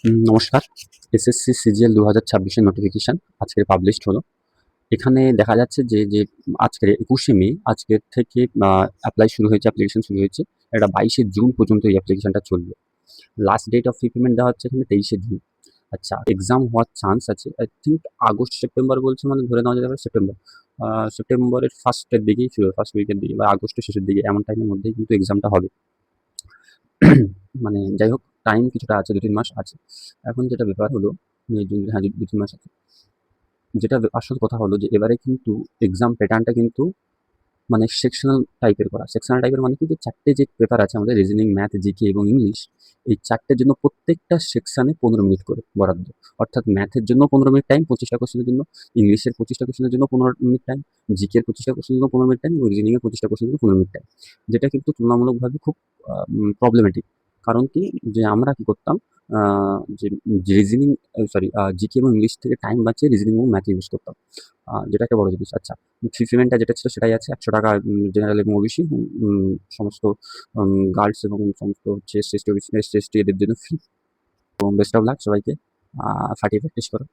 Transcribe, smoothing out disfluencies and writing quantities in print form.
নমস্কার। SSC CGL ২০২৬ এর notification আজকে পাবলিশড হলো। এখানে দেখা যাচ্ছে যে আজকের ২১শে মে আজকের থেকে অ্যাপ্লিকেশন শুরু হয়েছে। এটা ২২শে জুন পর্যন্ত এই অ্যাপ্লিকেশনটা চলবে। Last date of fee payment দেওয়া হচ্ছে এখানে ২৩শে জুন। আচ্ছা, এক্সাম হওয়ার চান্স আছে। আই থিংক আগস্ট, সেপ্টেম্বর বলছে, মানে ধরে নেওয়া যেতে পারে সেপ্টেম্বর। সেপ্টেম্বরের ফার্স্টের দিকেই ফার্স্ট উইকের দিকে বা আগস্টের শেষের দিকে এমন টাইমের মধ্যেই কিন্তু এক্সামটা হবে। মানে যাই হোক, টাইম কিছুটা আছে, ২-৩ মাস আছে। এখন যেটা ব্যাপার হলো, হ্যাঁ, ২-৩ মাস আছে। যেটা আসল কথা হলো যে এবারে কিন্তু এক্সাম প্যাটার্নটা কিন্তু মানে সেকশনাল টাইপের করা। সেকশনাল টাইপের মানে কি, যে ৪ টে যে পেপার আছে আমাদের, রিজনিং, ম্যাথ, জিকে এবং ইংলিশ। এই ৪ টের জন্য প্রত্যেকটা সেকশনে ১৫ মিনিট করে বরাদ্দ। অর্থাৎ ম্যাথের জন্য ১৫ মিনিট টাইম ২৫টা কোয়েশ্চেনের জন্য, ইংলিশের ২৫টা কোয়েশ্চেনের জন্য ১৫ মিনিট টাইম, জিকের ২৫টা কোয়েশ্চেনের জন্য ১৫ মিনিট টাইম এবং রিজনিং এর ২৫টা কোয়েশ্চেনের জন্য ১৫ মিনিট টাইম। যেটা কিন্তু তুলনামূলকভাবে খুব প্রবলেমেটিক। কারণ কি, যে আমরা কি করতাম, আ যে রিজনিং, জিকে এবং ইংলিশ থেকে টাইম বাঁচিয়ে রিজনিং এবং ম্যাথ ইউজ করতাম। যেটা একটা বড় জিনিস। আচ্ছা, ফি পেমেন্টটা যেটা ছিল সেটাই আছে। ৳১০০ জেনারেল এবং ওবিসি, সমস্ত গার্লস এবং সমস্ত হচ্ছে SC, ST, OBC, SC, ST এদের জন্য ফ্রি। এবং বেস্ট অফ লাক সবাইকে। ফাটিয়ে প্র্যাকটিস করো।